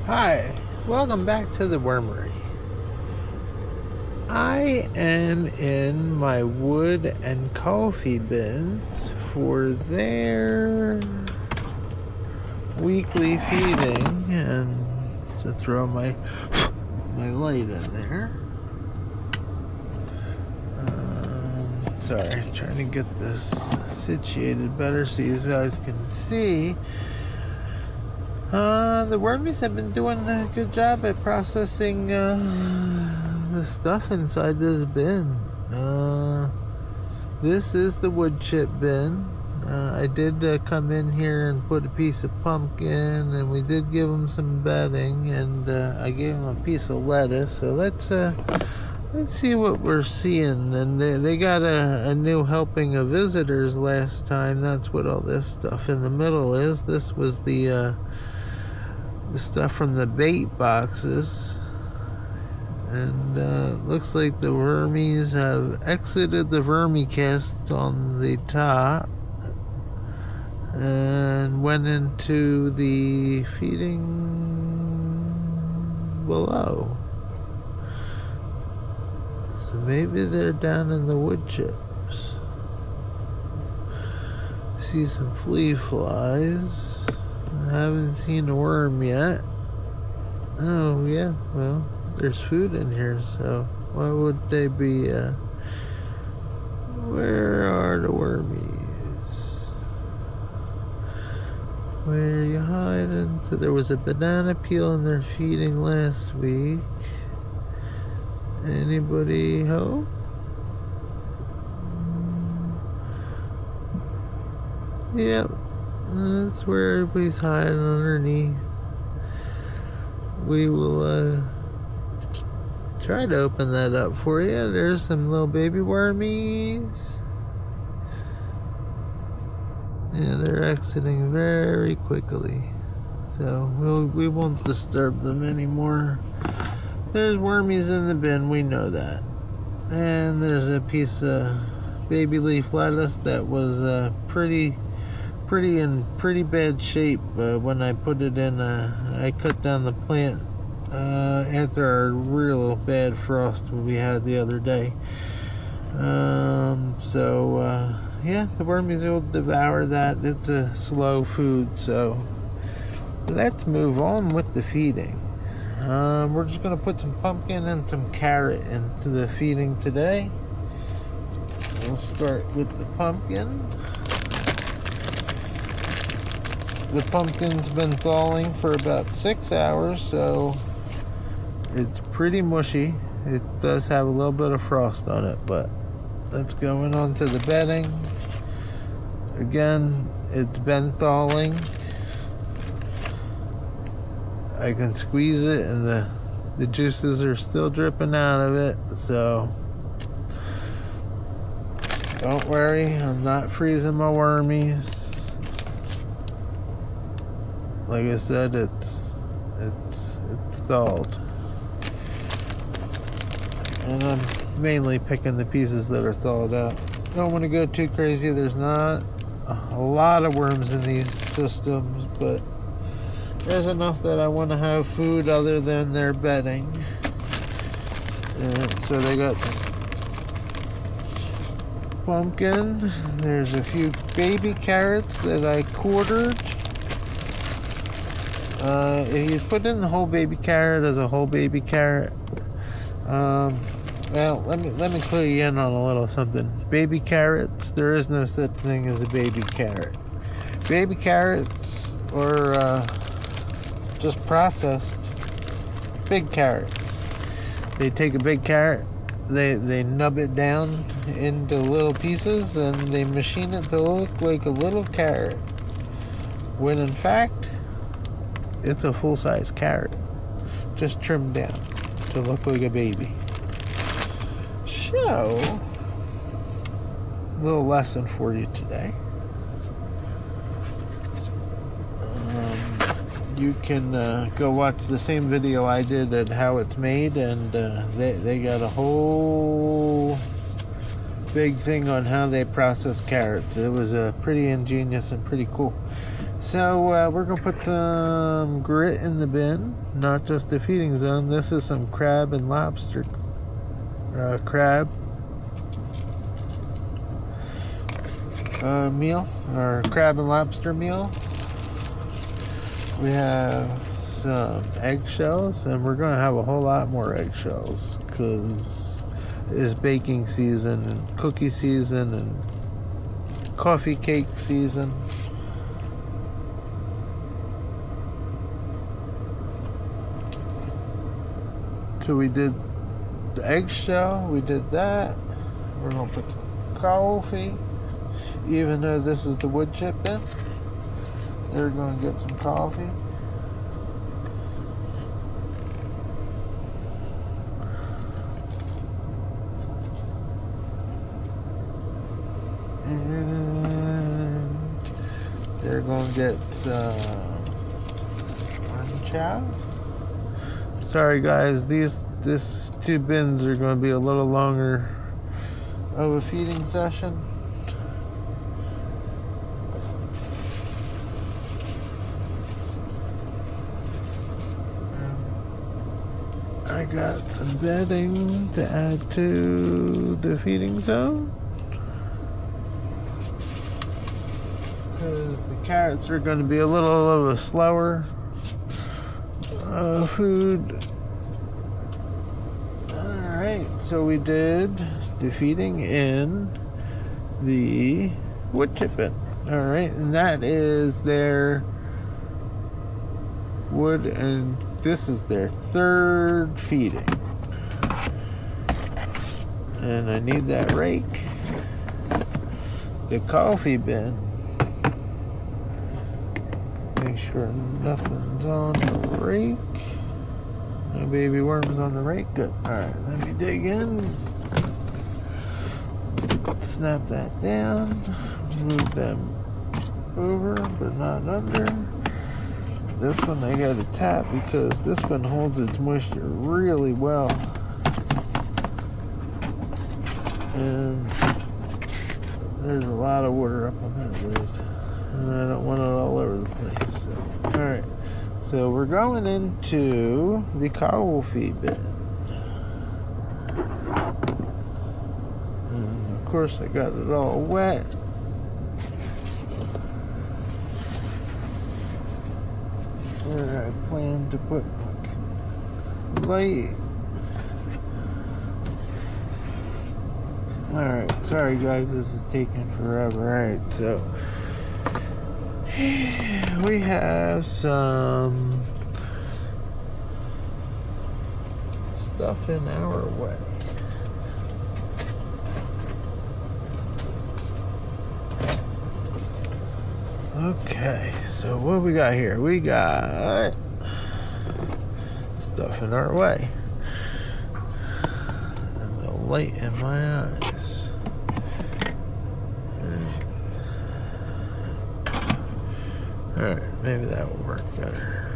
Hi, welcome back to the Wormery. I am in my wood and coffee bins for their weekly feeding, and to throw my light in there. Sorry, trying to get this situated better so you guys can see. The wormies have been doing a good job at processing the stuff inside this bin. This is the wood chip bin. I did come in here and put a piece of pumpkin, and we did give them some bedding, and I gave them a piece of lettuce. So let's see what we're seeing. And they got a new helping of visitors last time. That's what all this stuff in the middle is. This was the stuff from the bait boxes, and looks like the wormies have exited the vermicast on the top and went into the feeding below. So maybe they're down in the wood chips. See some flea flies. I haven't seen a worm yet. Oh yeah, well, there's food in here, so why would they be, where are the wormies? Where are you hiding? So there was a banana peel in their feeding last week. Anybody home? Yep. That's where everybody's hiding underneath. We will try to open that up for you. There's some little baby wormies. Yeah, they're exiting very quickly, so we won't disturb them anymore. There's wormies in the bin, we know that. And there's a piece of baby leaf lettuce that was pretty in pretty bad shape when I put it in. I cut down the plant after our real bad frost we had the other day. Yeah, the wormies will devour that. It's a slow food, so let's move on with the feeding. We're just going to put some pumpkin and some carrot into the feeding today. We'll start with the pumpkin. The pumpkin's been thawing for about 6 hours, so it's pretty mushy. It does have a little bit of frost on it, but let's go on to the bedding. Again, it's been thawing. I can squeeze it, and the juices are still dripping out of it, so don't worry, I'm not freezing my wormies. Like I said, it's thawed. And I'm mainly picking the pieces that are thawed out. Don't want to go too crazy. There's not a lot of worms in these systems, but there's enough that I want to have food other than their bedding. And so they got pumpkin. There's a few baby carrots that I quartered. If you put in the whole baby carrot as a whole baby carrot, well, let me clue you in on a little something. Baby carrots, there is no such thing as a baby carrot. Baby carrots are just processed big carrots. They take a big carrot, they nub it down into little pieces, and they machine it to look like a little carrot, when in fact it's a full-size carrot, just trimmed down to look like a baby. So, a little lesson for you today. You can go watch the same video I did at how it's made, and they got a whole big thing on how they process carrots. It was pretty ingenious and pretty cool. So we're gonna put some grit in the bin, not just the feeding zone. This is some crab and lobster crab meal, or crab and lobster meal. We have some eggshells, and we're gonna have a whole lot more eggshells because it's baking season and cookie season and coffee cake season. So we did the eggshell, we did that. We're gonna put some coffee, even though this is the wood chip bin. They're gonna get some coffee. And they're gonna get some chow. Sorry guys, these two bins are going to be a little longer of a feeding session. I got some bedding to add to the feeding zone, because the carrots are going to be a little of a slower food. Alright, so we did the feeding in the wood chip bin. Alright, and that is their wood, and this is their third feeding. And I need that rake. The coffee bin. Make sure nothing's on the rake. No baby worms on the rake. Good. Alright, let me dig in. Snap that down. Move them over, but not under. This one I gotta tap because this one holds its moisture really well. And there's a lot of water up on that lid. And I don't want it all over the place. So. Alright, so we're going into the coffee bin. And of course I got it all wet. Where I plan to put my light. Alright, sorry guys, this is taking forever. Alright, so we have some stuff in our way. Okay, so what we got here? We got stuff in our way. And the light in my eyes. Alright, maybe that will work better.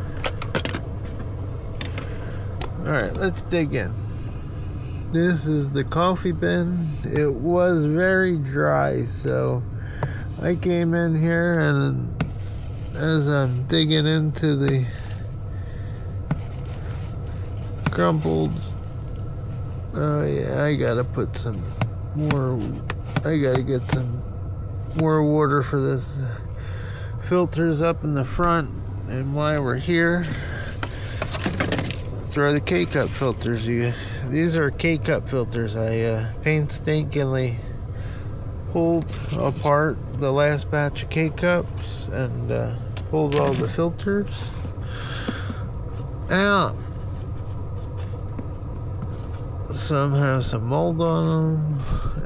Alright, let's dig in. This is the coffee bin. It was very dry, so I came in here, and as I'm digging into the crumpled, oh yeah, I gotta put some more, I gotta get some more water for this. Filters up in the front, and while we're here, throw the K-cup filters. These are K-cup filters. I painstakingly pulled apart the last batch of K-cups and pulled all the filters out. Some have some mold on them.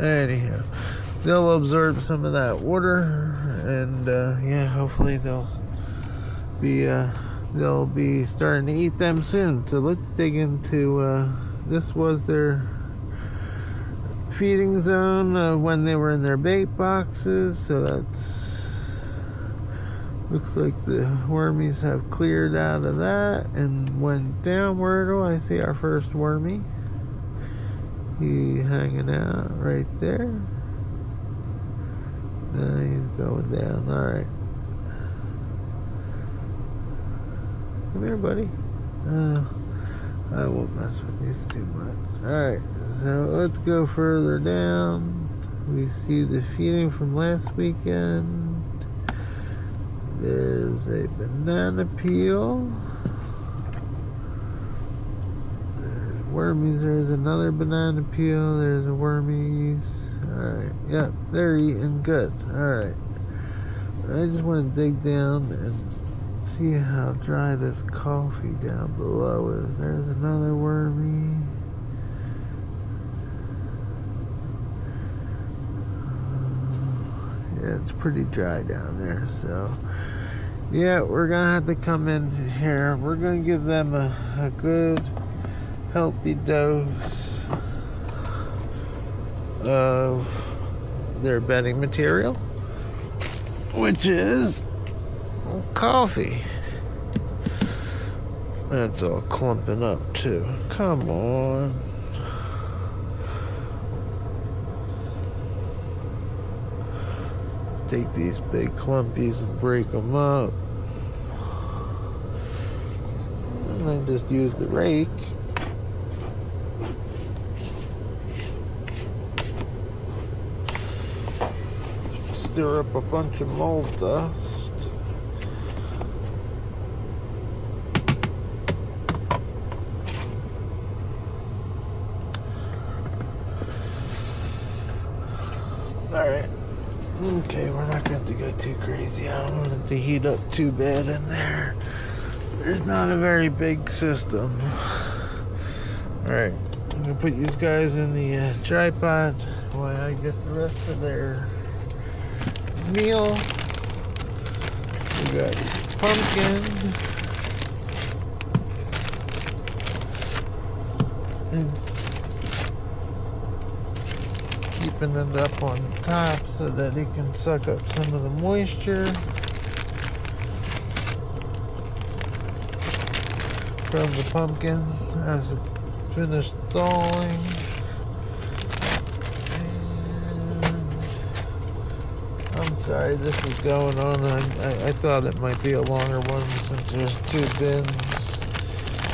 Anyhow, they'll absorb some of that water, and yeah, hopefully they'll be starting to eat them soon. So let's dig into this was their feeding zone when they were in their bait boxes. So that's, looks like the wormies have cleared out of that and went down. Where do I see our first wormy? He hanging out right there. He's going down. All right. Come here, buddy. I won't mess with these too much. Alright, so let's go further down. We see the feeding from last weekend. There's a banana peel. There's wormies. There's another banana peel. There's a wormies. Alright, yep, they're eating good. Alright. I just want to dig down and see how dry this coffee down below is. There's another wormy. Yeah, it's pretty dry down there, so yeah, we're gonna have to come in here. We're gonna give them a good healthy dose of their bedding material, which is coffee. That's all clumping up too. Come on. Take these big clumpies and break them up. And then just use the rake. Stir up a bunch of mold dust. Alright. Okay, we're not going to go too crazy. I don't want it to heat up too bad in there. There's not a very big system. Alright, I'm going to put these guys in the tripod while I get the rest of their meal. We got pumpkin. And keeping it up on top so that it can suck up some of the moisture from the pumpkin as it finished thawing. And I'm sorry this is going on. I thought it might be a longer one since there's 2 bins.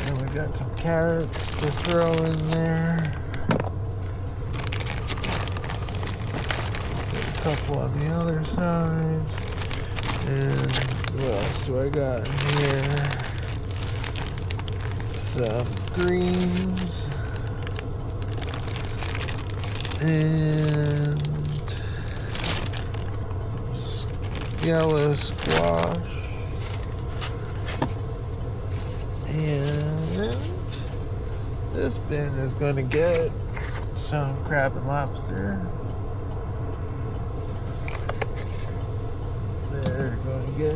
And we got some carrots to throw in there. Couple on the other side, and what else do I got in here? Some greens and some yellow squash, and this bin is going to get some crab and lobster. They're going to get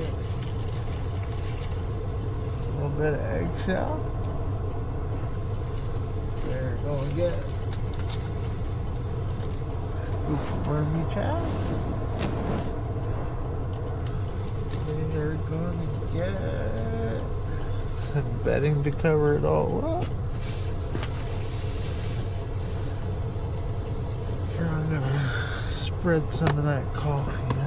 a little bit of eggshell. They're going to get a scoop of wormy chow. They're going to get some bedding to cover it all up. And I'm going to spread some of that coffee in.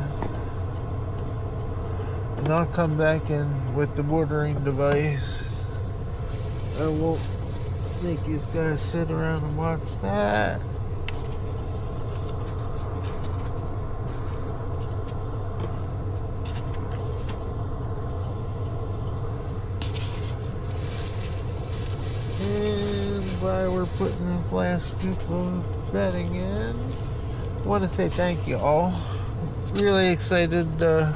And I'll come back in with the watering device. I won't make these guys sit around and watch that. And while we're putting this last scoop of bedding in, I want to say thank you all. Really excited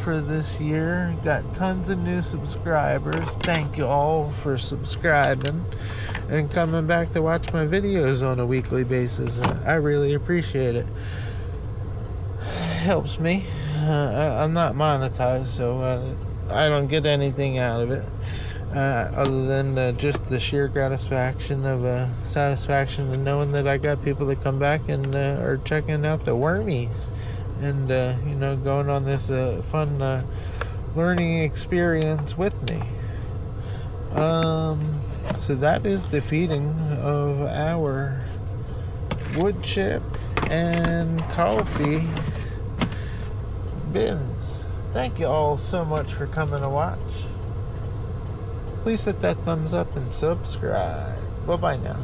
for this year. Got tons of new subscribers. Thank you all for subscribing and coming back to watch my videos on a weekly basis. I really appreciate it. Helps me. I'm not monetized, so I don't get anything out of it other than just the sheer satisfaction of knowing that I got people that come back and are checking out the wormies. And, going on this fun learning experience with me. So that is the feeding of our wood chip and coffee bins. Thank you all so much for coming to watch. please hit that thumbs up and subscribe. Bye bye now.